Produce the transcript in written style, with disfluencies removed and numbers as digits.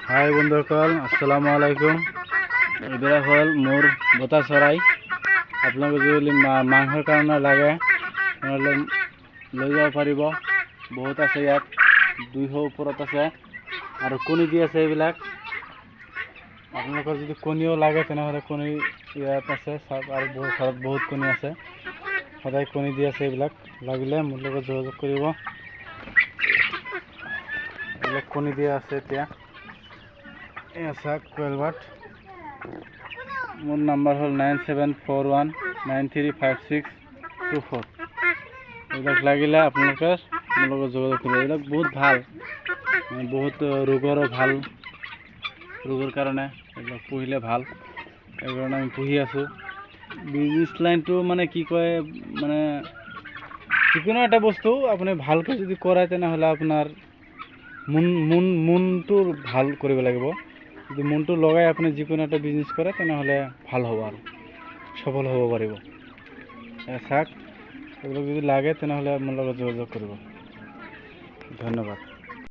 হাই বন্ধুসকল, আসসালামু আলাইকুম। এইবিলাক হ'ল মোৰ বতা চৰাই। আপোনালোকে যদি মাংসৰ কাৰণে লাগে তেনেহ'লে লৈ যাব পাৰিব। বহুত আছে ইয়াত, 200 ওপৰত আছে আৰু কণী দি আছে। এইবিলাক আপোনালোকৰ যদি কণীও লাগে তেনেহ'লে কণী ইয়াত আছে। আৰু ঘৰত বহুত কণী আছে, সদায় কণী দি আছে। এইবিলাক লাগিলে মোৰ লগত যোগাযোগ কৰিব। এইবিলাক কণী দিয়া আছে এতিয়া। কোয়েলবাট। মোৰ নাম্বাৰ হ'ল 9741935624। এইবিলাক লাগিলে আপোনালোকে মোৰ লগত যোগাযোগ কৰিব। এইবিলাক বহুত ভাল, বহুত ৰোগৰো ভাল, ৰোগৰ কাৰণে এইবিলাক পুহিলে ভাল। সেইকাৰণে আমি পুহি আছোঁ। বিজনেছ লাইনটো মানে কি কয়, মানে যিকোনো এটা বস্তু আপুনি ভালকৈ যদি কৰে তেনেহ'লে আপোনাৰ মনটো ভাল কৰিব লাগিব। যদি মনটো লগাই আপুনি যিকোনো এটা বিজনেছ কৰে তেনেহ'লে ভাল হ'ব আৰু সফল হ'ব পাৰিব। চাওক, এইবিলাক যদি লাগে তেনেহ'লে মোৰ লগত যোগাযোগ কৰিব। ধন্যবাদ।